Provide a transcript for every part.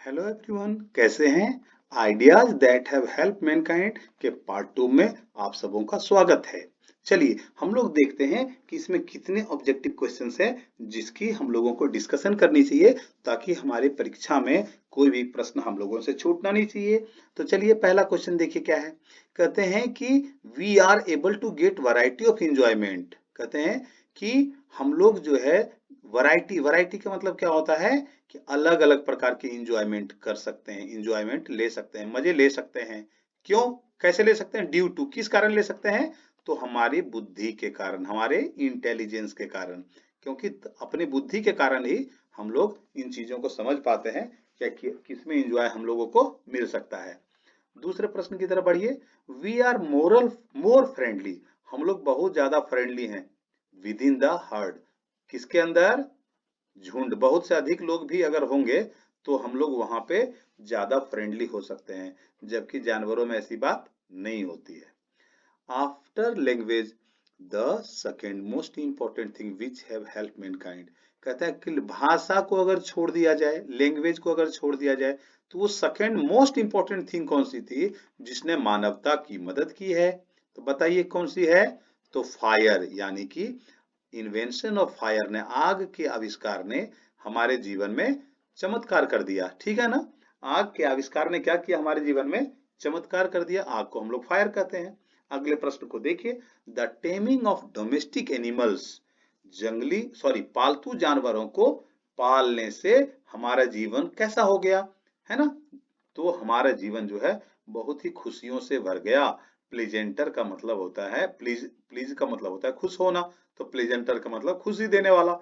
Hello everyone, कैसे हैं? Ideas that have help Mankind के पार्ट 2 में आप सबों का स्वागत है। चलिए हम लोग देखते हैं कि इसमें कितने ऑब्जेक्टिव क्वेश्चंस हैं जिसकी हम लोगों को डिस्कशन करनी चाहिए ताकि हमारी परीक्षा में कोई भी प्रश्न हम लोगों से छूटना नहीं चाहिए। तो चलिए पहला क्वेश्चन देखिए क्या है। कहते हैं कि we are able to get variety of enjoyment. कहते हैं कि हम लोग जो है वैरायटी वैरायटी का मतलब क्या होता है कि अलग अलग प्रकार की इंजॉयमेंट कर सकते हैं, इंजॉयमेंट ले सकते हैं, मजे ले सकते हैं। क्यों? कैसे ले सकते हैं? ड्यू टू, किस कारण ले सकते हैं? तो हमारी बुद्धि के कारण, हमारे इंटेलिजेंस के कारण, क्योंकि अपनी बुद्धि के कारण ही हम लोग इन चीजों को समझ पाते हैं क्या किसमें इंजॉय हम लोगों को मिल सकता है। दूसरे प्रश्न की तरफ बढ़िए। We are more friendly. हम लोग बहुत ज्यादा फ्रेंडली हैं विद इन द हर्ड। किसके अंदर? झुंड। बहुत से अधिक लोग भी अगर होंगे तो हम लोग वहां पे ज्यादा फ्रेंडली हो सकते हैं, जबकि जानवरों में ऐसी बात नहीं होती है। After language, the second most important thing which have help Mankind. कहता है कि भाषा को अगर छोड़ दिया जाए, लैंग्वेज को अगर छोड़ दिया जाए, तो वो सेकेंड मोस्ट इंपॉर्टेंट थिंग कौन सी थी जिसने मानवता की मदद की है? तो बताइए कौन सी है? तो फायर, यानी कि इन्वेंशन ऑफ फायर ने, आग के आविष्कार ने हमारे जीवन में चमत्कार कर दिया। ठीक है ना? आग के आविष्कार ने क्या किया? हमारे जीवन में चमत्कार कर दिया। आग को हम लोग फायर कहते हैं। अगले प्रश्न को देखिए। The taming of domestic animals. पालतू जानवरों को पालने से हमारा जीवन कैसा हो गया, है ना? तो हमारा जीवन जो है बहुत ही खुशियों से भर गया। प्लेजेंटर का मतलब होता है, प्लीज का मतलब होता है खुश होना, तो प्लेजेंटर का मतलब खुशी देने वाला।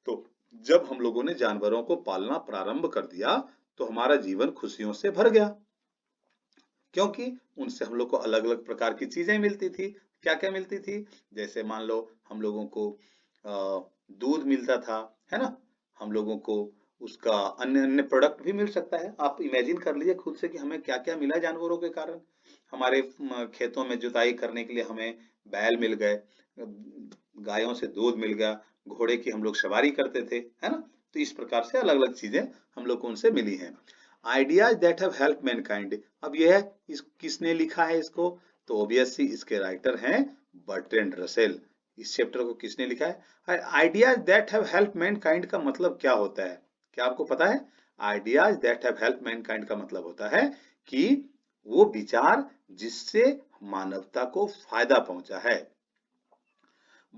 तो जब हम लोगों ने जानवरों को पालना प्रारंभ कर दिया तो हमारा जीवन खुशियों से भर गया, क्योंकि उनसे हम लोग को अलग अलग प्रकार की चीजें मिलती थी। क्या क्या मिलती थी? जैसे मान लो हम लोगों को दूध मिलता था, है ना? हम लोगों को उसका अन्य अन्य प्रोडक्ट भी मिल सकता है। आप इमेजिन कर लीजिए खुद से कि हमें क्या क्या मिला जानवरों के कारण। हमारे खेतों में जुताई करने के लिए हमें बैल मिल गए, गायों से दूध मिल गया, घोड़े की हम लोग सवारी करते थे, है ना? तो इस प्रकार से अलग अलग चीजें हम लोग को उनसे मिली हैं। Ideas that have help Mankind. अब यह है इस किसने लिखा है इसको? तो ऑब्वियसली इसके राइटर हैं बर्ट्रैंड रसेल। इस चैप्टर को किसने लिखा है? Ideas that have help Mankind का मतलब क्या होता है? क्या आपको पता है? Ideas that have help Mankind का मतलब होता है कि वो विचार जिससे मानवता को फायदा पहुंचा है।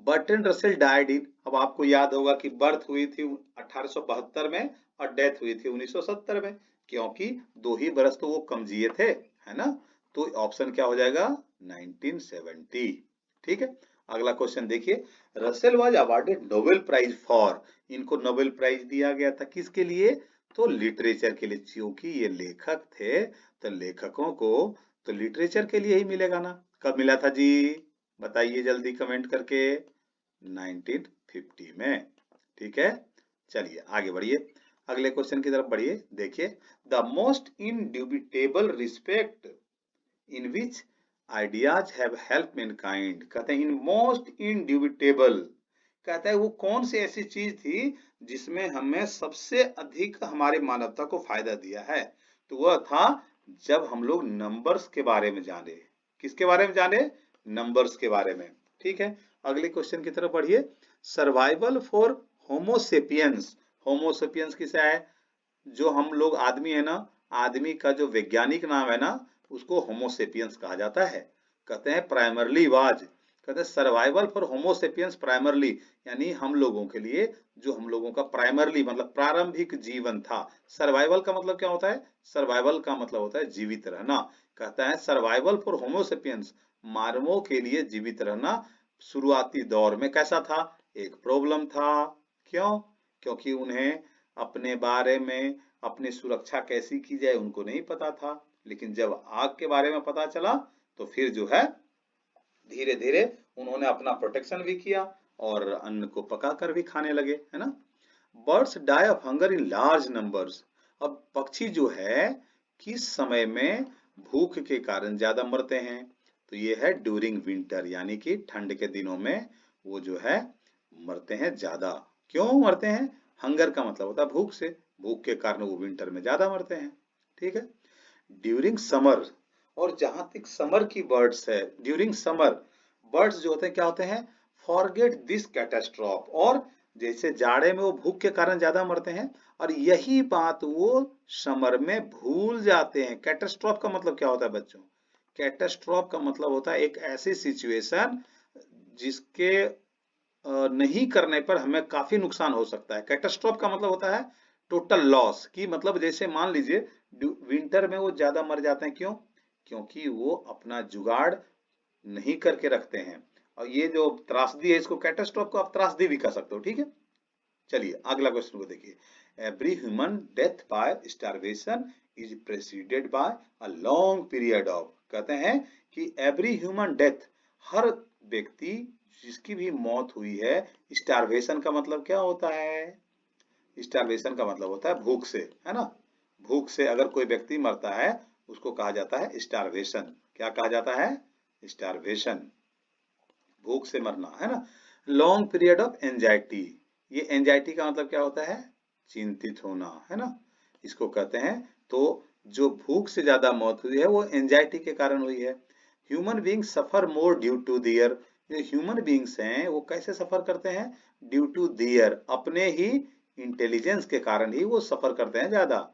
बर्ट्रैंड रसेल डाइड इन, अब आपको याद होगा कि बर्थ हुई थी 1872 में और डेथ हुई थी 1970 में, क्योंकि 2 ही बरस तो वो कम जिए थे, है ना? तो ऑप्शन क्या हो जाएगा? 1970। ठीक है। अगला क्वेश्चन देखिए। Russell was awarded Nobel prize for. इनको नोबेल प्राइज दिया गया था किसके लिए? तो लिटरेचर के लिए, क्योंकि ये लेखक थे तो लेखकों को तो लिटरेचर के लिए ही मिलेगा ना। कब मिला था जी? बताइए जल्दी कमेंट करके। 1950 में। ठीक है। चलिए आगे बढ़िए, अगले क्वेश्चन की तरफ बढ़िए। देखिए, the most indubitable respect in which ideas have help mankind. कहते हैं इन मोस्ट इंड्यूबिटेबल, कहता है वो कौन सी ऐसी चीज थी जिसमें हमें सबसे अधिक हमारी मानवता को फायदा दिया है? तो वह था जब हम लोग नंबर्स के बारे में जाने। किसके बारे में जाने? नंबर्स के बारे में। ठीक है। अगले क्वेश्चन की तरफ बढ़िए। Survival for Homo sapiens. होमोसेपियंस किसे है? जो हम लोग आदमी है ना, आदमी का जो वैज्ञानिक नाम है ना, उसको होमोसेपियंस कहा जाता है। कहते हैं प्राइमरली वाज, कहते हैं सर्वाइवल फॉर होमोसेपियंस प्राइमरली, यानी हम लोगों के लिए जो हम लोगों का प्राइमरली मतलब प्रारंभिक जीवन था। सर्वाइवल का मतलब क्या होता है? सर्वाइवल का मतलब होता है जीवित रहना। कहता है सर्वाइवल फॉर होमोसेपियंस, मानवों के लिए जीवित रहना शुरुआती दौर में कैसा था? एक प्रॉब्लम था। क्यों? क्योंकि उन्हें अपने बारे में, अपनी सुरक्षा कैसी की जाए उनको नहीं पता था। लेकिन जब आग के बारे में पता चला तो फिर जो है धीरे धीरे उन्होंने अपना प्रोटेक्शन भी किया और अन्न को पका कर भी खाने लगे, है ना? Birds die of hunger in large numbers. अब पक्षी जो है किस समय में भूख के कारण ज्यादा मरते हैं? तो ये है ड्यूरिंग विंटर, यानी कि ठंड के दिनों में वो जो है मरते हैं ज्यादा। क्यों मरते हैं? हंगर का मतलब होता है भूख से, भूख के कारण वो विंटर में ज्यादा मरते हैं। ठीक है। ड्यूरिंग समर, और जहां तक समर की बर्ड्स है, ड्यूरिंग समर बर्ड्स जो होते हैं क्या होते हैं, फॉरगेट दिस कैटास्ट्रॉफ, और जैसे जाड़े में वो भूख के कारण ज्यादा मरते हैं, और यही बात वो समर में भूल जाते हैं। कैटास्ट्रॉफ का मतलब क्या होता है बच्चों? कैटास्ट्रॉफ का मतलब होता है एक ऐसी सिचुएशन जिसके नहीं करने पर हमें काफी नुकसान हो सकता है। कैटास्ट्रॉफ का मतलब होता है टोटल लॉस, की मतलब जैसे मान लीजिए विंटर में वो ज्यादा मर जाते हैं, क्यों? क्योंकि वो अपना जुगाड़ नहीं करके रखते हैं। और ये जो त्रासदी है, इसको कैटास्ट्रॉफ को आप त्रासदी भी कह सकते हो। ठीक है। चलिए अगला क्वेश्चन को देखिए। Every human death by starvation is preceded by a long period of, कहते हैं कि एवरी ह्यूमन डेथ, हर व्यक्ति जिसकी भी मौत हुई है, स्टारवेशन का मतलब क्या होता है? स्टारवेशन का मतलब होता है भूख से, है ना। भूख से अगर कोई व्यक्ति मरता है उसको कहा जाता है स्टारवेशन। क्या कहा जाता है? स्टारवेशन, भूख से मरना, है ना। लॉन्ग पीरियड ऑफ एंजाइटी, ये एंजाइटी का मतलब क्या होता है? चिंतित होना, है ना, इसको कहते हैं। तो जो भूख से ज्यादा मौत हुई है वो एंजाइटी के कारण हुई है। Human being suffer more due to their, जो ह्यूमन बीइंग्स हैं वो कैसे सफर करते हैं? ड्यू टू दियर, अपने ही इंटेलिजेंस के कारण ही वो सफर करते हैं ज्यादा।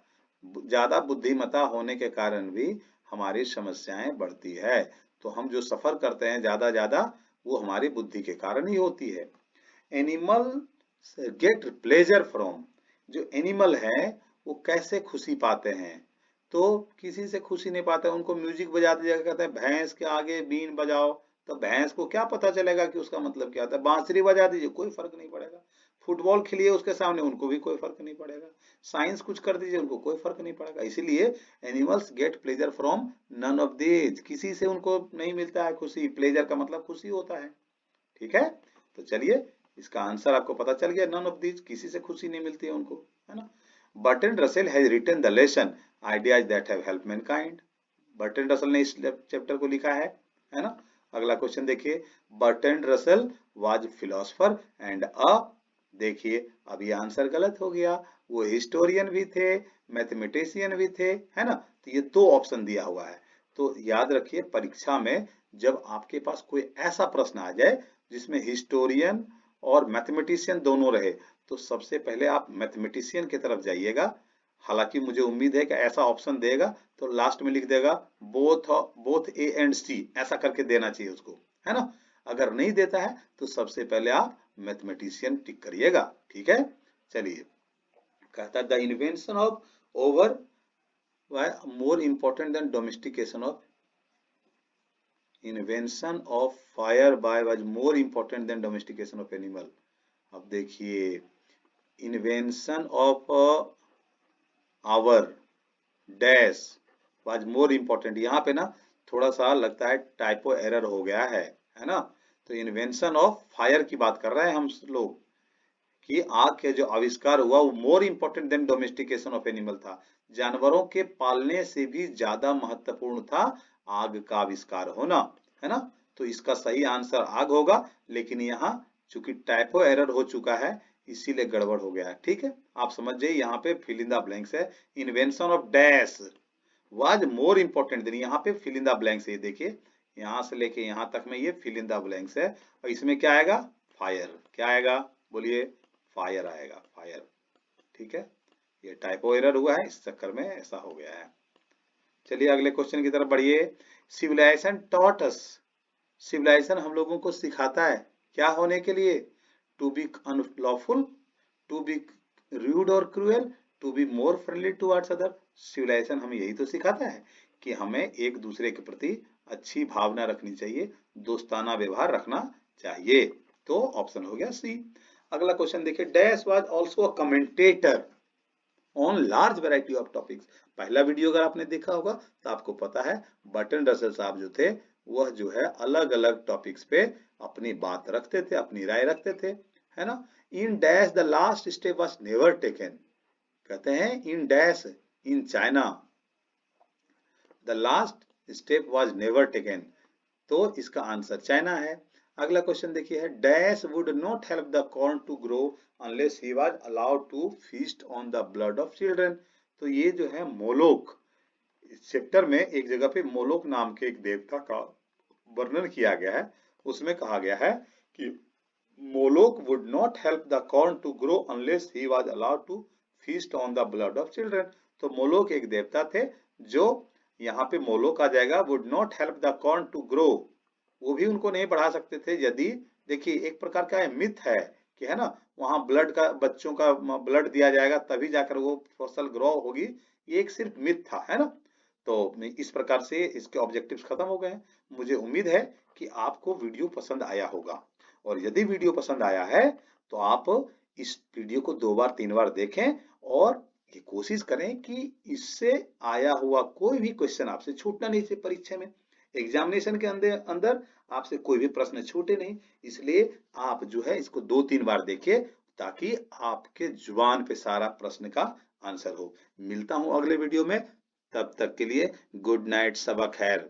ज्यादा बुद्धिमता होने के कारण भी हमारी समस्याएं बढ़ती है। तो हम जो सफर करते हैं ज्यादा ज्यादा, वो हमारी बुद्धि के कारण ही होती है। एनिमल गेट प्लेजर फ्रॉम, जो एनिमल है वो कैसे खुशी पाते हैं? तो किसी से खुशी नहीं पाते, उनको म्यूजिक बजा दिया, कहते हैं भैंस के आगे बीन बजाओ, तो भैंस को क्या पता चलेगा कि उसका मतलब क्या होता है? बांसुरी बजा दीजिए, कोई फर्क नहीं पड़ेगा। फुटबॉल खेलिए उसके सामने, उनको भी कोई फर्क नहीं पड़ेगा। साइंस कुछ कर दीजिए, उनको कोई फर्क नहीं पड़ेगा। इसीलिए animals get pleasure from none of these, किसी से उनको नहीं मिलता है खुशी। प्लेजर का मतलब खुशी होता है। ठीक है। तो चलिए इसका आंसर आपको पता चल गया, नन ऑफ दीज, किसी से खुशी नहीं मिलती है उनको, है ना। Bertrand Russell has written the lesson ideas that have helped mankind, Bertrand Russell ने इस चैप्टर को लिखा है ना। अगला क्वेश्चन देखिए। Bertrand Russell was philosopher and अ, देखिए अब ये आंसर गलत हो गया। वो हिस्टोरियन भी थे, मैथमेटिशियन भी थे, है ना। तो ये दो ऑप्शन दिया हुआ है। तो याद रखिए परीक्षा में जब आपके पास कोई ऐसा प्रश्न आ जाए जिसमें हिस्टोरियन और मैथमेटिशियन दोनों रहे, तो सबसे पहले आप मैथमेटिशियन की तरफ जाइएगा। हालांकि मुझे उम्मीद है कि ऐसा ऑप्शन देगा तो लास्ट में लिख देगा बोथ बोथ ए एंड सी, ऐसा करके देना चाहिए उसको, है ना। अगर नहीं देता है तो सबसे पहले आप मैथमेटिशियन टिक करिएगा। ठीक है। चलिए, कहता है the invention of over more important than domestication of, invention of fire by was more important than domestication of animal. अब देखिए, invention of our dash was more important, यहाँ पे ना थोड़ा सा लगता है टाइपो एरर हो गया है ना। तो इन्वेंशन ऑफ फायर की बात कर रहे हैं हम लोग, कि आग के जो आविष्कार हुआ वो more important than domestication of animal था, जानवरों के पालने से भी ज्यादा महत्वपूर्ण था आग का आविष्कार होना, है ना। तो इसका सही आंसर आग होगा, लेकिन यहाँ चूंकि टाइपो एरर हो चुका है इसीलिए गड़बड़ हो गया है। ठीक है, आप समझ जाइए, यहाँ पे फिल इन द ब्लैंक्स है, invention of dash was more important than, यहाँ पे फिल इन द ब्लैंक्स है, देखिए यहाँ से लेके यहाँ तक में ये फिल इन द ब्लैंक्स है, और इसमें क्या आएगा? फायर। क्या आएगा? बोलिए। फायर आएगा, फायर। ठीक है, ये टाइपो एरर हुआ है, इस चक्कर में ऐसा हो गया है। चलिए अगले क्वेश्चन की तरफ बढ़िए। सिविलाइजेशन टॉट अस, सिविलाइजेशन हम लोगों को सिखाता है क्या होने के लिए? To be unlawful, to be rude और cruel, to be more friendly towards other. Civilization हमें यही तो सिखाता है कि हमें एक दूसरे के प्रति अच्छी भावना रखनी चाहिए, दोस्ताना व्यवहार रखना चाहिए। तो ऑप्शन हो गया सी। अगला क्वेश्चन देखिए। Dash was also a commentator on large variety of topics. पहला वीडियो अगर आपने देखा होगा तो आपको पता है बर्ट्रैंड रसेल साहब जो थे वह जो है अलग अलग टॉपिक्स पे अपनी बात रखते थे, अपनी राय रखते थे, है ना। In dash the last step was never taken, कहते हैं in dash, in China the last step was never taken, तो इसका आंसर चाइना है। अगला क्वेश्चन देखिए है, dash would not help the corn to grow unless he was allowed to feast on the blood of children. तो ये जो है मोलोक, इस चैप्टर में एक जगह पे मोलोक नाम के एक देवता का वर्णन किया गया है। उसमें कहा गया है कि Moloch would not help the corn to grow unless he was allowed to feast on the blood of children. तो मोलोक एक देवता थे जो, यहाँ पे मोलोक आ जाएगा, would not help the corn to grow, वो भी उनको नहीं बढ़ा सकते थे यदि, देखिए एक प्रकार का मिथ है कि है ना, वहां ब्लड का, बच्चों का ब्लड दिया जाएगा तभी जाकर वो फसल ग्रो होगी, ये एक सिर्फ मिथ था, है ना। तो इस प्रकार से इसके ऑब्जेक्टिव्स खत्म हो गए हैं। मुझे उम्मीद है कि आपको वीडियो पसंद आया होगा, और यदि वीडियो पसंद आया है तो आप इस वीडियो को 2 बार 3 बार देखें, और ये कोशिश करें कि इससे आया हुआ कोई भी क्वेश्चन आपसे छूटना नहीं चाहिए परीक्षा में, एग्जामिनेशन के अंदर अंदर आपसे कोई भी प्रश्न छूटे नहीं। इसलिए आप जो है इसको 2-3 बार देखिए, ताकि आपके जुबान पे सारा प्रश्न का आंसर हो। मिलता हूं अगले वीडियो में, तब तक के लिए गुड नाइट, सबा खैर।